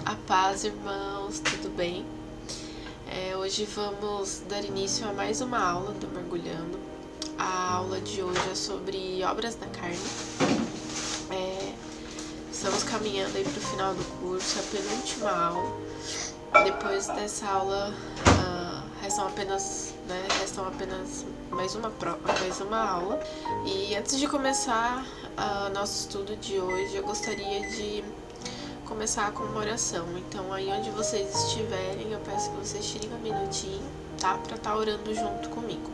A paz, irmãos, tudo bem? Hoje vamos dar início a mais uma aula do Mergulhando. A aula de hoje é sobre obras da carne. Estamos caminhando aí para o final do curso, a penúltima aula. Depois dessa aula, restam apenas mais uma aula. E antes de começar nosso estudo de hoje, eu gostaria de começar com uma oração. Então, aí onde vocês estiverem, eu peço que vocês tirem um minutinho, tá? Pra estar orando junto comigo.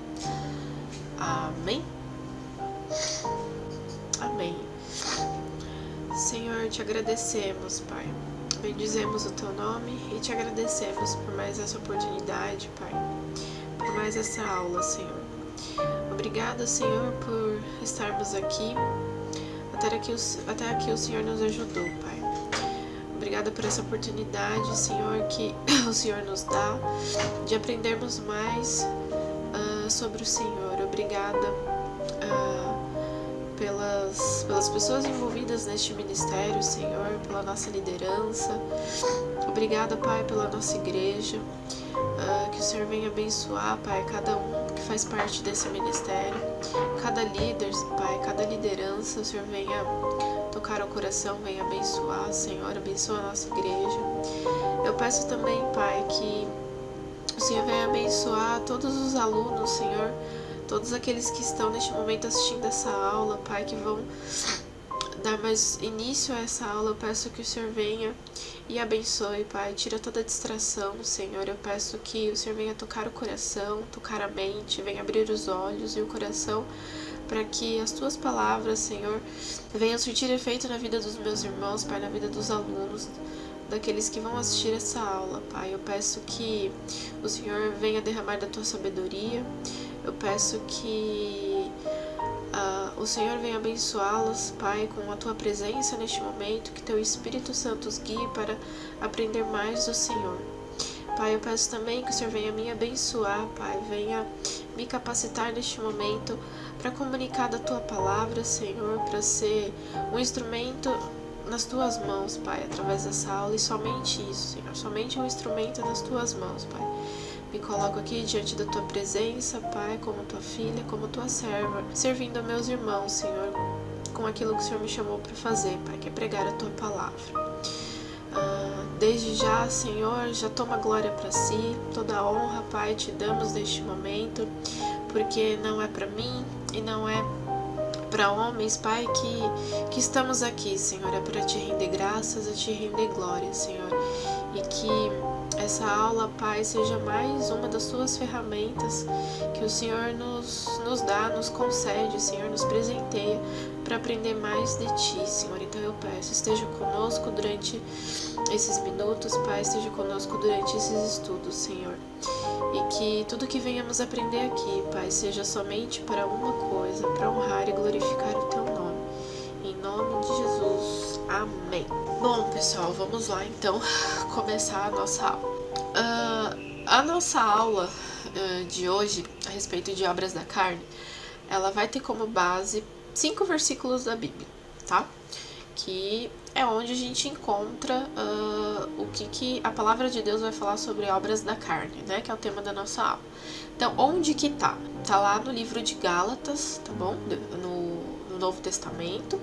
Amém? Amém. Senhor, te agradecemos, Pai. Bendizemos o teu nome e te agradecemos por mais essa oportunidade, Pai. Por mais essa aula, Senhor. Obrigada, Senhor, por estarmos aqui. Até aqui o Senhor nos ajudou, Pai. Obrigada por essa oportunidade, Senhor, que o Senhor nos dá de aprendermos mais sobre o Senhor. Obrigada pelas pessoas envolvidas neste ministério, Senhor, pela nossa liderança. Obrigada, Pai, pela nossa igreja. Que o Senhor venha abençoar, Pai, cada um que faz parte desse ministério, cada líder, Pai, cada liderança. O Senhor venha tocar o coração, venha abençoar, Senhor, abençoa a nossa igreja. Eu peço também, Pai, que o Senhor venha abençoar todos os alunos, Senhor, todos aqueles que estão neste momento assistindo essa aula, Pai, que vão dar mais início a essa aula. Eu peço que o Senhor venha e abençoe, Pai, tira toda a distração, Senhor. Eu peço que o Senhor venha tocar o coração, tocar a mente, venha abrir os olhos e o coração, para que as tuas palavras, Senhor, venham surtir efeito na vida dos meus irmãos, Pai, na vida dos alunos, daqueles que vão assistir essa aula, Pai. Eu peço que o Senhor venha derramar da tua sabedoria. Eu peço que o Senhor venha abençoá-los, Pai, com a tua presença neste momento, que teu Espírito Santo os guie para aprender mais do Senhor. Pai, eu peço também que o Senhor venha me abençoar, Pai, venha me capacitar neste momento para comunicar da tua palavra, Senhor, para ser um instrumento nas tuas mãos, Pai, através dessa aula, e somente isso, Senhor, somente um instrumento nas tuas mãos, Pai. Me coloco aqui diante da tua presença, Pai, como tua filha, como tua serva, servindo a meus irmãos, Senhor, com aquilo que o Senhor me chamou para fazer, Pai, que é pregar a tua palavra. Desde já, Senhor, já toma glória para si, toda a honra, Pai, te damos neste momento, porque não é para mim e não é para homens, Pai, que estamos aqui, Senhor, é para te render graças, a te render glória, Senhor, e que essa aula, Pai, seja mais uma das tuas ferramentas que o Senhor nos dá, nos concede, Senhor, nos presenteia para aprender mais de Ti, Senhor. Então eu peço, esteja conosco durante esses minutos, Pai, esteja conosco durante esses estudos, Senhor. E que tudo que venhamos aprender aqui, Pai, seja somente para uma coisa, para honrar e glorificar o Teu nome. Em nome de Jesus. Amém. Bom, pessoal, vamos lá então começar a nossa aula. A nossa aula de hoje, a respeito de obras da carne, ela vai ter como base 5 versículos da Bíblia, tá? Que é onde a gente encontra o que a palavra de Deus vai falar sobre obras da carne, né? Que é o tema da nossa aula. Então, onde que tá? Tá lá no livro de Gálatas, tá bom? No Novo Testamento.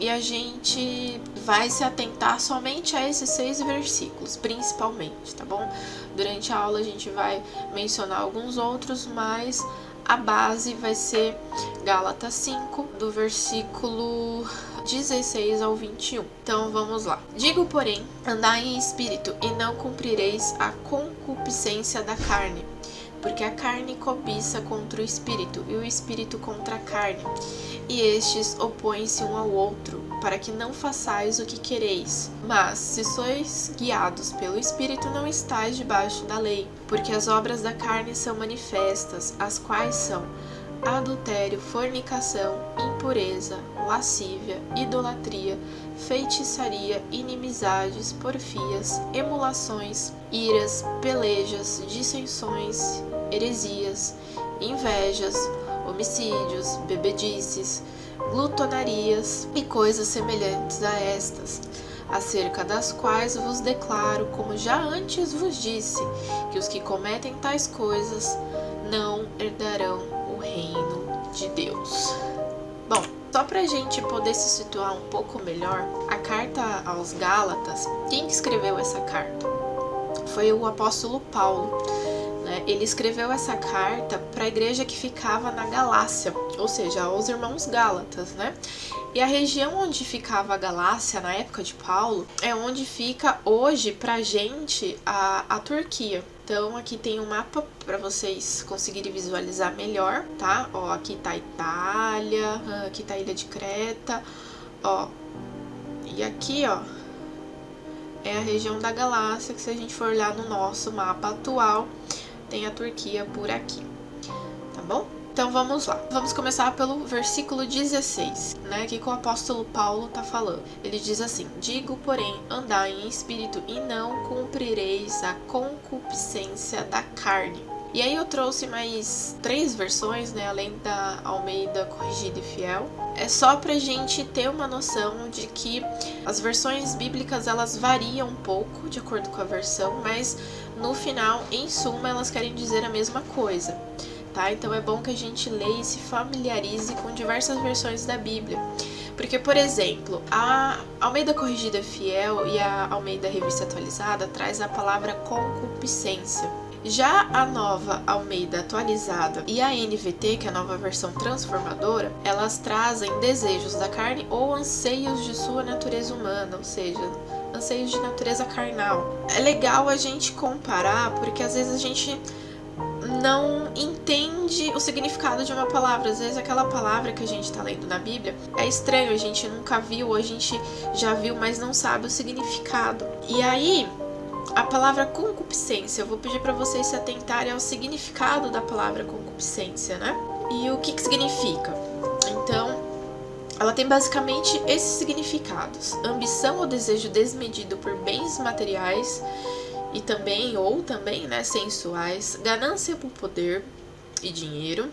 E a gente vai se atentar somente a esses 6 versículos, principalmente, tá bom? Durante a aula a gente vai mencionar alguns outros, mas a base vai ser Gálatas 5, do versículo 16 ao 21. Então vamos lá. Digo, porém, andai em espírito e não cumprireis a concupiscência da carne, porque a carne cobiça contra o espírito e o espírito contra a carne, e estes opõem-se um ao outro, para que não façais o que quereis. Mas, se sois guiados pelo Espírito, não estáis debaixo da lei, porque as obras da carne são manifestas, as quais são adultério, fornicação, impureza, lascívia, idolatria, feitiçaria, inimizades, porfias, emulações, iras, pelejas, dissensões, heresias, invejas, homicídios, bebedices, glutonarias e coisas semelhantes a estas, acerca das quais vos declaro, como já antes vos disse, que os que cometem tais coisas não herdarão o reino de Deus. Bom, só pra gente poder se situar um pouco melhor, a carta aos Gálatas, quem que escreveu essa carta? Foi o apóstolo Paulo. Ele escreveu essa carta para a igreja que ficava na Galácia, ou seja, aos irmãos Gálatas, né? E a região onde ficava a Galácia na época de Paulo é onde fica hoje pra gente a Turquia. Então aqui tem um mapa para vocês conseguirem visualizar melhor, tá? Ó, aqui tá a Itália, aqui tá a ilha de Creta, ó. E aqui, ó, é a região da Galácia, que se a gente for olhar no nosso mapa atual, tem a Turquia por aqui, tá bom? Então vamos lá. Vamos começar pelo versículo 16, né? Que o apóstolo Paulo tá falando. Ele diz assim: digo, porém, andai em espírito e não cumprireis a concupiscência da carne. E aí eu trouxe mais 3 versões, né? Além da Almeida Corrigida e Fiel. É só pra gente ter uma noção de que as versões bíblicas elas variam um pouco de acordo com a versão, mas no final, em suma, elas querem dizer a mesma coisa, tá? Então é bom que a gente leia e se familiarize com diversas versões da Bíblia. Porque, por exemplo, a Almeida Corrigida Fiel e a Almeida Revista Atualizada traz a palavra concupiscência. Já a nova Almeida Atualizada e a NVT, que é a nova versão transformadora, elas trazem desejos da carne ou anseios de sua natureza humana, ou seja, anseios de natureza carnal. É legal a gente comparar, porque às vezes a gente não entende o significado de uma palavra. Às vezes aquela palavra que a gente está lendo na Bíblia é estranho, a gente nunca viu, ou a gente já viu, mas não sabe o significado. E aí, a palavra concupiscência, eu vou pedir para vocês se atentarem ao significado da palavra concupiscência, né? E o que significa? Então, ela tem basicamente esses significados: ambição ou desejo desmedido por bens materiais e também, né, sensuais, ganância por poder e dinheiro,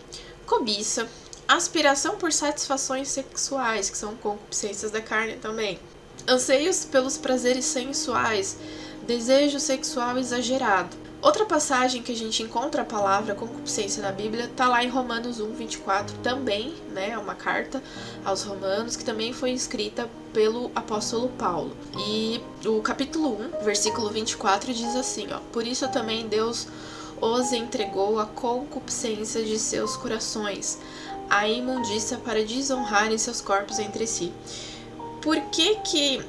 cobiça, aspiração por satisfações sexuais, que são concupiscências da carne também, anseios pelos prazeres sensuais, desejo sexual exagerado. Outra passagem que a gente encontra a palavra concupiscência na Bíblia está lá em Romanos 1:24 também, né? É uma carta aos Romanos que também foi escrita pelo apóstolo Paulo. E o capítulo 1, versículo 24 diz assim, ó: por isso também Deus os entregou à concupiscência de seus corações, à imundícia para desonrarem seus corpos entre si. Por que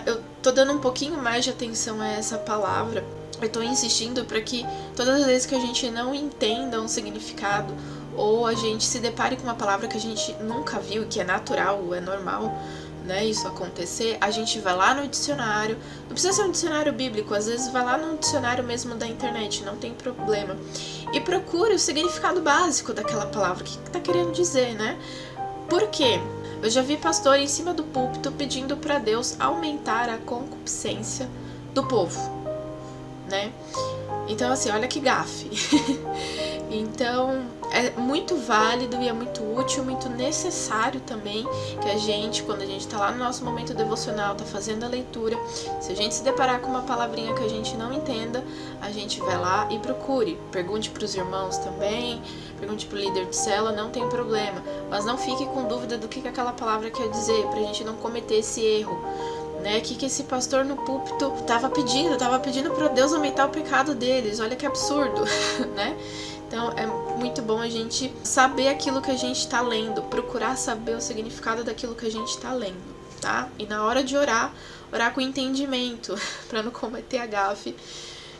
eu tô dando um pouquinho mais de atenção a essa palavra? Eu tô insistindo para que todas as vezes que a gente não entenda um significado ou a gente se depare com uma palavra que a gente nunca viu, que é natural, é normal, né, isso acontecer, a gente vai lá no dicionário, não precisa ser um dicionário bíblico, às vezes vai lá no dicionário mesmo da internet, não tem problema, e procure o significado básico daquela palavra, o que tá querendo dizer, né? Por quê? Eu já vi pastor em cima do púlpito pedindo para Deus aumentar a concupiscência do povo, né? Então, assim, olha que gafe. Então, é muito válido e é muito útil, muito necessário também que a gente, quando a gente tá lá no nosso momento devocional, tá fazendo a leitura, se a gente se deparar com uma palavrinha que a gente não entenda, a gente vai lá e procure. Pergunte pros irmãos também, pergunte pro líder de célula, não tem problema. Mas não fique com dúvida do que aquela palavra quer dizer, pra gente não cometer esse erro. Né, que esse pastor no púlpito tava pedindo para Deus aumentar o pecado deles. Olha que absurdo, né? Então é muito bom a gente saber aquilo que a gente está lendo, procurar saber o significado daquilo que a gente está lendo, tá? E na hora de orar com entendimento, para não cometer a gafe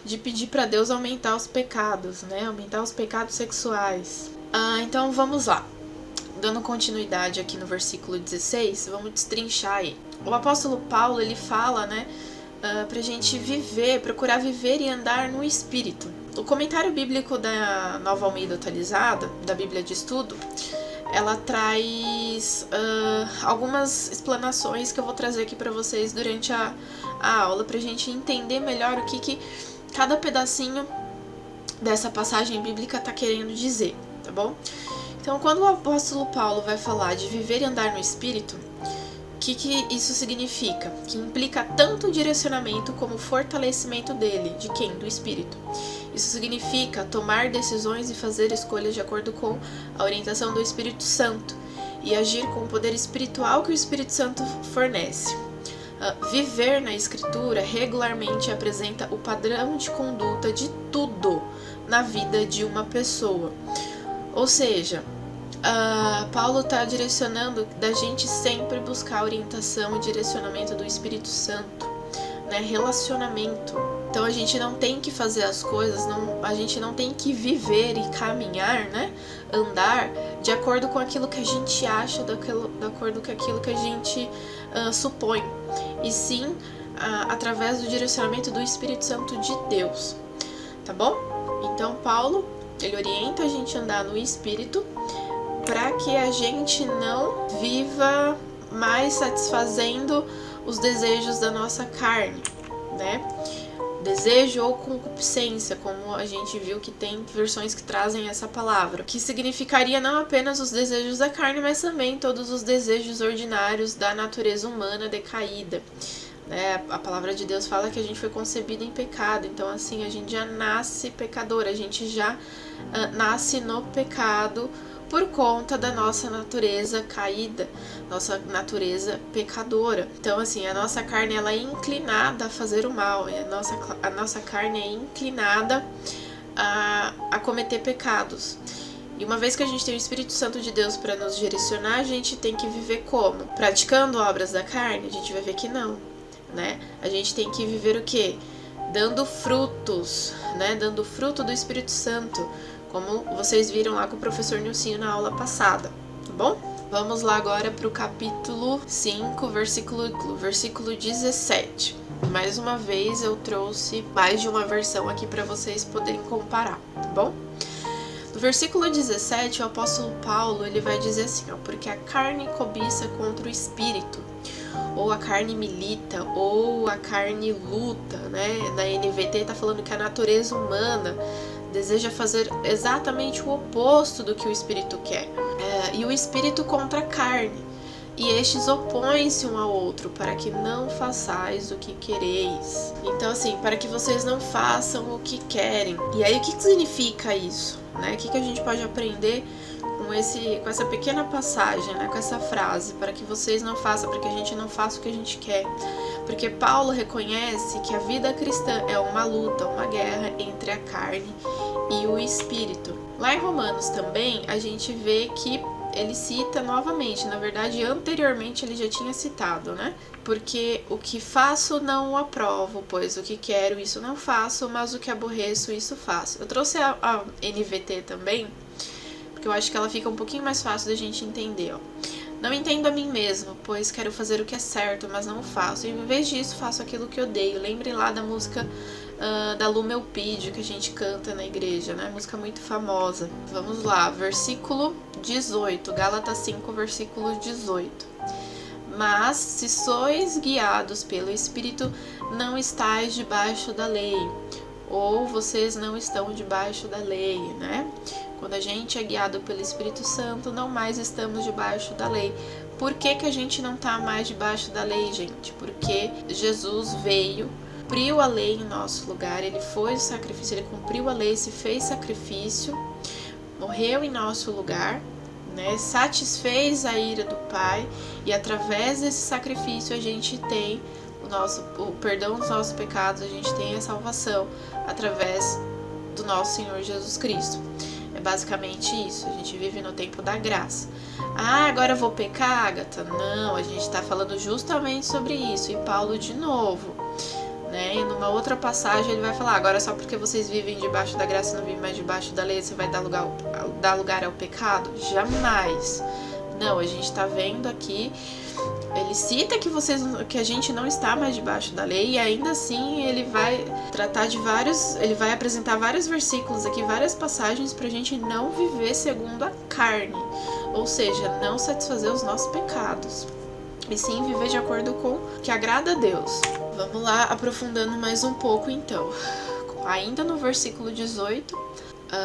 de pedir para Deus aumentar os pecados, né? Aumentar os pecados sexuais. Então vamos lá. Dando continuidade aqui no versículo 16, vamos destrinchar aí. O apóstolo Paulo, ele fala, né, pra gente procurar viver e andar no Espírito. O comentário bíblico da Nova Almeida Atualizada, da Bíblia de Estudo, ela traz algumas explanações que eu vou trazer aqui para vocês durante a aula, pra gente entender melhor o que cada pedacinho dessa passagem bíblica tá querendo dizer, tá bom? Então, quando o apóstolo Paulo vai falar de viver e andar no Espírito, o que isso significa? Que implica tanto o direcionamento como o fortalecimento dele. De quem? Do Espírito. Isso significa tomar decisões e fazer escolhas de acordo com a orientação do Espírito Santo e agir com o poder espiritual que o Espírito Santo fornece. Viver na Escritura regularmente apresenta o padrão de conduta de tudo na vida de uma pessoa. Ou seja, Paulo está direcionando da gente sempre buscar a orientação e direcionamento do Espírito Santo, né? Relacionamento. Então a gente não tem que fazer as coisas, a gente não tem que viver e caminhar, né? Andar de acordo com aquilo que a gente acha, de acordo com aquilo que a gente supõe, e sim através do direcionamento do Espírito Santo de Deus, tá bom? Então Paulo, ele orienta a gente a andar no Espírito para que a gente não viva mais satisfazendo os desejos da nossa carne, né? Desejo ou concupiscência, como a gente viu que tem versões que trazem essa palavra, que significaria não apenas os desejos da carne, mas também todos os desejos ordinários da natureza humana decaída. A palavra de Deus fala que a gente foi concebido em pecado, então assim, a gente já nasce pecador, a gente já nasce no pecado por conta da nossa natureza caída, nossa natureza pecadora. Então assim, a nossa carne ela é inclinada a fazer o mal, a nossa carne é inclinada a cometer pecados. E uma vez que a gente tem o Espírito Santo de Deus para nos direcionar, a gente tem que viver como? Praticando obras da carne? A gente vai ver que não, né? A gente tem que viver o quê? Dando frutos, né? Dando fruto do Espírito Santo, como vocês viram lá com o professor Nilcinho na aula passada, tá bom? Vamos lá agora para o capítulo 5, versículo 17. Mais uma vez eu trouxe mais de uma versão aqui para vocês poderem comparar, tá bom? No versículo 17, o apóstolo Paulo ele vai dizer assim, ó, porque a carne cobiça contra o espírito, ou a carne milita, ou a carne luta, né? Na NVT tá falando que a natureza humana deseja fazer exatamente o oposto do que o espírito quer. E o espírito contra a carne. E estes opõem-se um ao outro, para que não façais o que quereis. Então, assim, para que vocês não façam o que querem. E aí, o que significa isso? Né? O que a gente pode aprender com essa pequena passagem, né? Com essa frase? Para que vocês não façam, para que a gente não faça o que a gente quer. Porque Paulo reconhece que a vida cristã é uma luta, uma guerra entre a carne e o espírito. Lá em Romanos também, a gente vê que ele cita novamente, na verdade anteriormente ele já tinha citado, né? Porque o que faço não o aprovo, pois o que quero isso não faço, mas o que aborreço isso faço. Eu trouxe a NVT também, porque eu acho que ela fica um pouquinho mais fácil da gente entender, ó. Não entendo a mim mesmo, pois quero fazer o que é certo, mas não faço. E em vez disso, faço aquilo que odeio. Lembrem lá da música da Lu Melpídio, que a gente canta na igreja, né? Música muito famosa. Vamos lá, versículo 18. Gálatas 5, versículo 18. Mas, se sois guiados pelo Espírito, não estáis debaixo da lei. Ou vocês não estão debaixo da lei, né? Quando a gente é guiado pelo Espírito Santo, não mais estamos debaixo da lei. Por que a gente não está mais debaixo da lei, gente? Porque Jesus veio, cumpriu a lei em nosso lugar, ele foi o sacrifício, ele cumpriu a lei, se fez sacrifício, morreu em nosso lugar, né? Satisfez a ira do Pai, e através desse sacrifício a gente tem o perdão dos nossos pecados, a gente tem a salvação através do nosso Senhor Jesus Cristo. É basicamente isso, a gente vive no tempo da graça. Ah, agora eu vou pecar, Agatha? Não, a gente está falando justamente sobre isso. E Paulo de novo, né? E numa outra passagem ele vai falar, agora só porque vocês vivem debaixo da graça e não vivem mais debaixo da lei, você vai dar lugar ao pecado? Jamais. Não, a gente está vendo aqui, ele cita que a gente não está mais debaixo da lei, e ainda assim ele vai tratar ele vai apresentar vários versículos aqui, várias passagens pra gente não viver segundo a carne, ou seja, não satisfazer os nossos pecados, e sim viver de acordo com o que agrada a Deus. Vamos lá, aprofundando mais um pouco então. Ainda no versículo 18,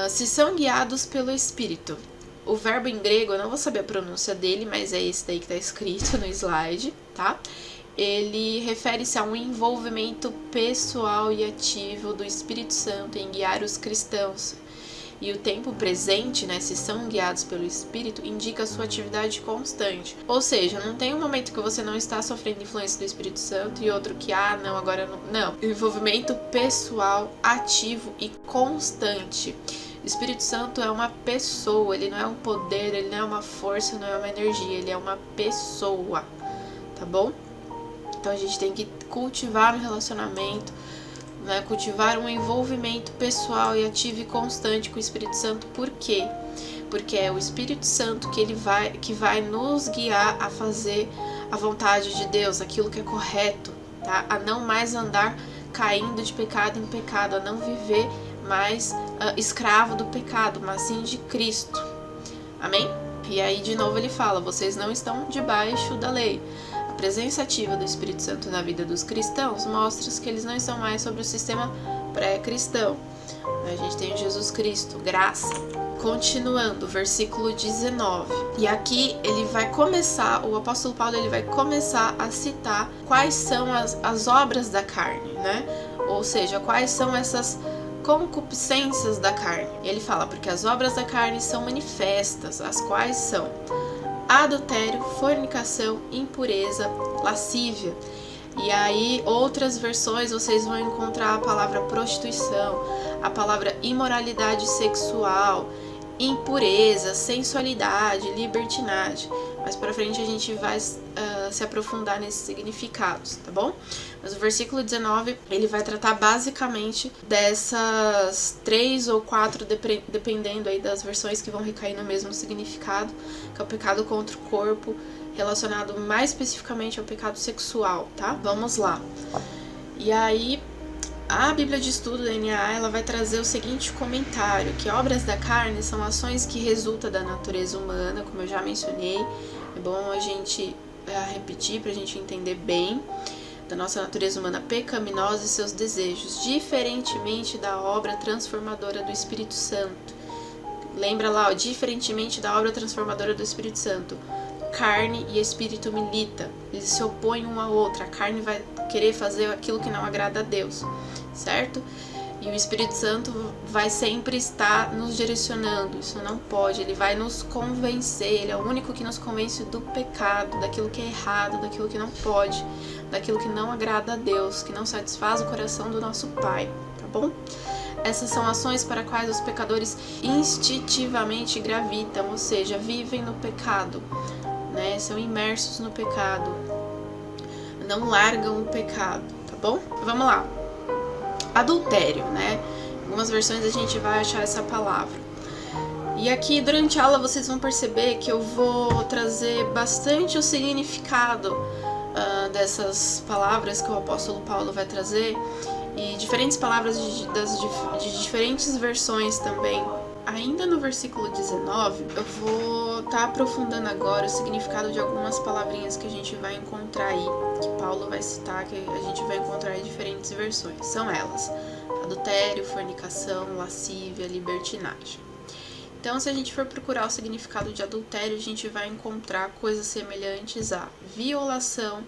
se são guiados pelo Espírito, o verbo em grego, eu não vou saber a pronúncia dele, mas é esse daí que tá escrito no slide, tá? Ele refere-se a um envolvimento pessoal e ativo do Espírito Santo em guiar os cristãos. E o tempo presente, né, se são guiados pelo Espírito, indica a sua atividade constante. Ou seja, não tem um momento que você não está sofrendo influência do Espírito Santo e outro que, não, agora não. Não. Envolvimento pessoal, ativo e constante. O Espírito Santo é uma pessoa, ele não é um poder, ele não é uma força, não é uma energia, ele é uma pessoa, tá bom? Então a gente tem que cultivar um relacionamento, né, cultivar um envolvimento pessoal e ativo e constante com o Espírito Santo. Por quê? Porque é o Espírito Santo que vai nos guiar a fazer a vontade de Deus, aquilo que é correto, tá? A não mais andar caindo de pecado em pecado, a não viver mais escravo do pecado, mas sim de Cristo. Amém? E aí de novo ele fala, vocês não estão debaixo da lei. A presença ativa do Espírito Santo na vida dos cristãos mostra que eles não estão mais sobre o sistema pré-cristão. A gente tem Jesus Cristo, graça. Continuando, versículo 19. E aqui ele vai começar, o apóstolo Paulo ele vai começar a citar quais são as obras da carne, né? Ou seja, quais são essas concupiscências da carne. Ele fala, porque as obras da carne são manifestas, as quais são adultério, fornicação, impureza, lascívia. E aí, outras versões, vocês vão encontrar a palavra prostituição, a palavra imoralidade sexual, impureza, sensualidade, libertinagem. Mais pra frente a gente vai se aprofundar nesses significados, tá bom? Mas o versículo 19, ele vai tratar basicamente dessas 3 ou 4, dependendo aí das versões que vão recair no mesmo significado, que é o pecado contra o corpo, relacionado mais especificamente ao pecado sexual, tá? Vamos lá. E aí, a Bíblia de Estudo da NAA, ela vai trazer o seguinte comentário, que obras da carne são ações que resultam da natureza humana, como eu já mencionei. É bom a gente repetir para a gente entender bem da nossa natureza humana pecaminosa e seus desejos, diferentemente da obra transformadora do Espírito Santo. Lembra lá, diferentemente da obra transformadora do Espírito Santo. Carne e espírito milita, eles se opõem um ao outro. A carne vai querer fazer aquilo que não agrada a Deus, certo? E o Espírito Santo vai sempre estar nos direcionando. Isso não pode, ele vai nos convencer. Ele é o único que nos convence do pecado, daquilo que é errado, daquilo que não pode, daquilo que não agrada a Deus, que não satisfaz o coração do nosso Pai, tá bom? Essas são ações para quais os pecadores instintivamente gravitam, ou seja, vivem no pecado, né? São imersos no pecado, não largam o pecado, tá bom? Vamos lá. Adultério, né? Em algumas versões a gente vai achar essa palavra. E aqui durante a aula vocês vão perceber que eu vou trazer bastante o significado dessas palavras que o apóstolo Paulo vai trazer, e diferentes palavras de diferentes versões também. Ainda no versículo 19, eu vou estar aprofundando agora o significado de algumas palavrinhas que a gente vai encontrar aí, que Paulo vai citar, que a gente vai encontrar em diferentes versões. São elas: adultério, fornicação, lascívia, libertinagem. Então, se a gente for procurar o significado de adultério, a gente vai encontrar coisas semelhantes a violação,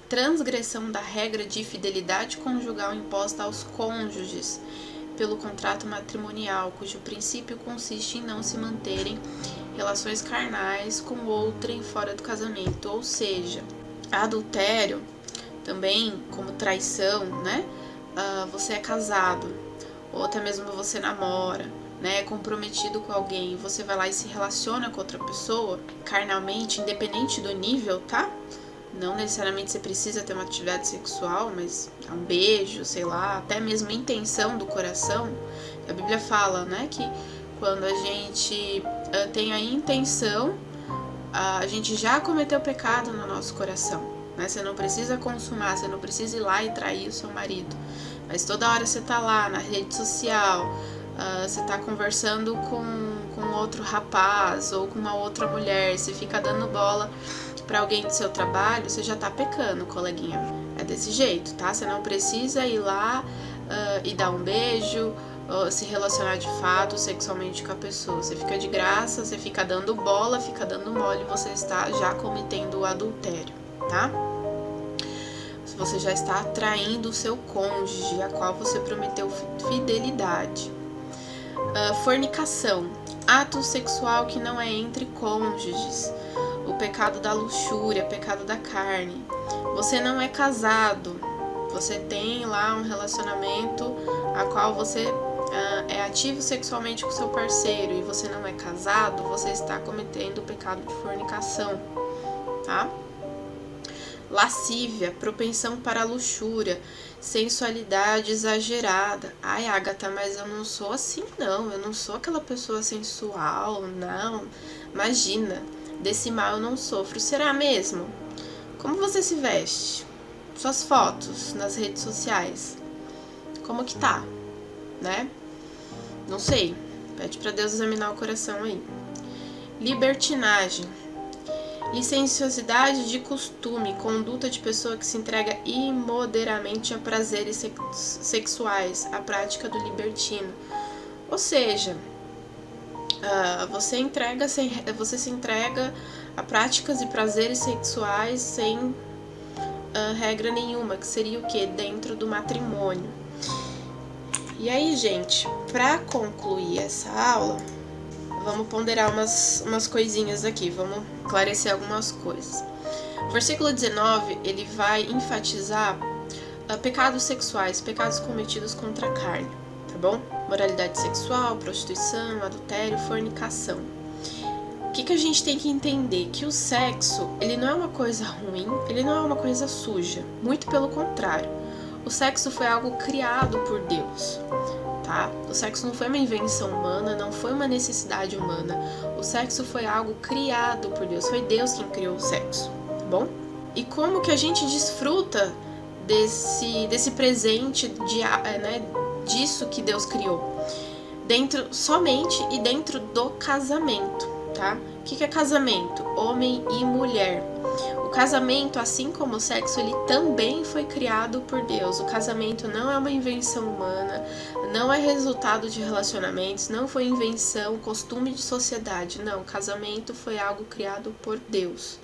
transgressão da regra de fidelidade conjugal imposta aos cônjuges pelo contrato matrimonial, cujo princípio consiste em não se manterem relações carnais com outrem fora do casamento. Ou seja, adultério também, como traição, né? Você é casado, ou até mesmo você namora, né? É comprometido com alguém, você vai lá e se relaciona com outra pessoa carnalmente, independente do nível, tá? Não necessariamente você precisa ter uma atividade sexual, mas um beijo, sei lá, até mesmo a intenção do coração. A Bíblia fala, né, que quando a gente tem a intenção, a gente já cometeu pecado no nosso coração, né? Você não precisa consumar, você não precisa ir lá e trair o seu marido, mas toda hora você tá lá na rede social, você tá conversando com outro rapaz ou com uma outra mulher, você fica dando bola para alguém do seu trabalho, você já tá pecando, coleguinha. É desse jeito, tá? Você não precisa ir lá e dar um beijo se relacionar de fato sexualmente com a pessoa. Você fica de graça, você fica dando bola, fica dando mole, você está já cometendo o adultério, tá? Você já está traindo o seu cônjuge, a qual você prometeu fidelidade. Fornicação, ato sexual que não é entre cônjuges. O pecado da luxúria, pecado da carne. Você não é casado, você tem lá um relacionamento a qual você é ativo sexualmente com seu parceiro e você não é casado, você está cometendo o pecado de fornicação, tá? Lascívia, propensão para a luxúria, sensualidade exagerada. Ai, Agatha, mas eu não sou assim, não. Eu não sou aquela pessoa sensual, não. Imagina, desse mal eu não sofro. Será mesmo? Como você se veste? Suas fotos nas redes sociais? Como que tá? Né? Não sei. Pede pra Deus examinar o coração aí. Libertinagem. Licenciosidade de costume, conduta de pessoa que se entrega imoderadamente a prazeres sexuais, a prática do libertino. Ou seja, você se entrega a práticas e prazeres sexuais sem regra nenhuma, que seria o quê? Dentro do matrimônio. E aí, gente, para concluir essa aula, vamos ponderar umas coisinhas aqui, vamos esclarecer algumas coisas. O versículo 19, ele vai enfatizar pecados sexuais, pecados cometidos contra a carne, tá bom? Moralidade sexual, prostituição, adultério, fornicação. O que a gente tem que entender? Que o sexo, ele não é uma coisa ruim, ele não é uma coisa suja, muito pelo contrário. O sexo foi algo criado por Deus. Tá? O sexo não foi uma invenção humana, não foi uma necessidade humana. O sexo foi algo criado por Deus, foi Deus quem criou o sexo, tá bom? E como que a gente desfruta desse presente, disso que Deus criou? Somente e dentro do casamento, tá? O que é casamento? Homem e mulher. O casamento, assim como o sexo, ele também foi criado por Deus. O casamento não é uma invenção humana, não é resultado de relacionamentos, não foi invenção, costume de sociedade. Não, o casamento foi algo criado por Deus.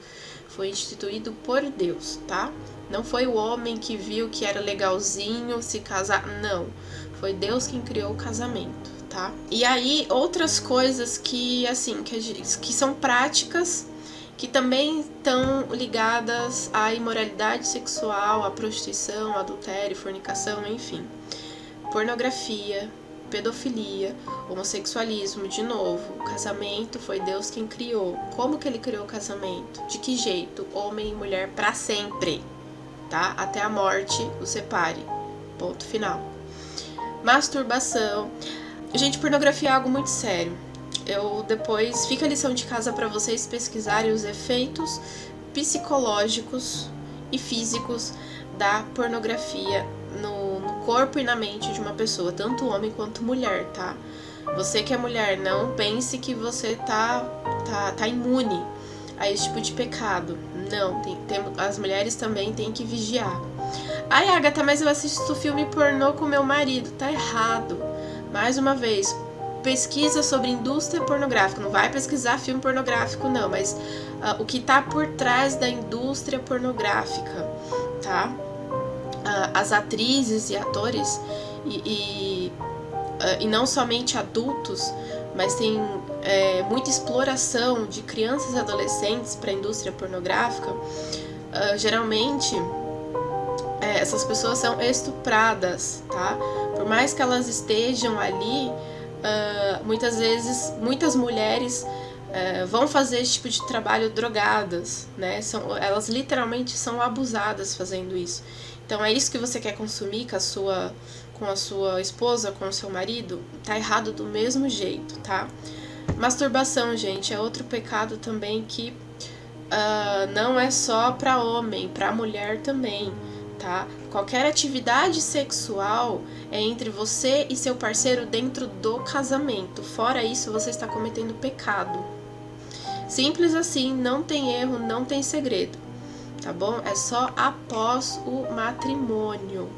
Foi instituído por Deus, tá? Não foi o homem que viu que era legalzinho se casar, não. Foi Deus quem criou o casamento, tá? E aí, outras coisas que são práticas, que também estão ligadas à imoralidade sexual, à prostituição, adultério, fornicação, enfim. Pornografia, pedofilia, homossexualismo, de novo. O casamento foi Deus quem criou. Como que ele criou o casamento? De que jeito? Homem e mulher para sempre, tá? Até a morte os separe. Ponto final. Masturbação. Gente, pornografia é algo muito sério. Depois fica a lição de casa para vocês pesquisarem os efeitos psicológicos e físicos da pornografia no corpo e na mente de uma pessoa, tanto homem quanto mulher, tá? Você que é mulher, não pense que você tá imune a esse tipo de pecado. Não, as mulheres também têm que vigiar. Ai, Agatha, mas eu assisto filme pornô com meu marido. Tá errado. Mais uma vez, pesquisa sobre indústria pornográfica. Não vai pesquisar filme pornográfico, não, mas o que tá por trás da indústria pornográfica, tá? As atrizes e atores, e não somente adultos, mas tem muita exploração de crianças e adolescentes para a indústria pornográfica. Geralmente, essas pessoas são estupradas, tá? Por mais que elas estejam ali, muitas vezes, muitas mulheres vão fazer esse tipo de trabalho drogadas, né? Elas literalmente são abusadas fazendo isso. Então é isso que você quer consumir com a sua esposa, com o seu marido? Tá errado do mesmo jeito, tá? Masturbação, gente, é outro pecado também que não é só para homem, para mulher também, tá? Qualquer atividade sexual é entre você e seu parceiro dentro do casamento. Fora isso, você está cometendo pecado. Simples assim, não tem erro, não tem segredo, tá bom? É só após o matrimônio,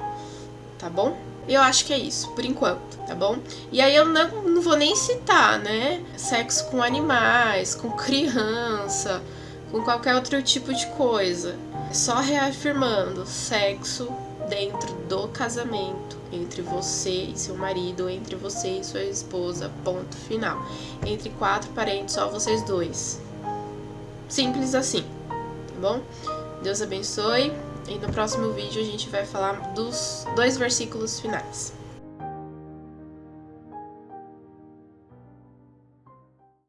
tá bom? Eu acho que é isso, por enquanto, tá bom? E aí eu não vou nem citar, né? Sexo com animais, com criança, com qualquer outro tipo de coisa. Só reafirmando, sexo dentro do casamento, entre você e seu marido, entre você e sua esposa, ponto final. Entre 4 parentes, só vocês dois. Simples assim, tá bom? Deus abençoe. E no próximo vídeo a gente vai falar dos 2 versículos finais.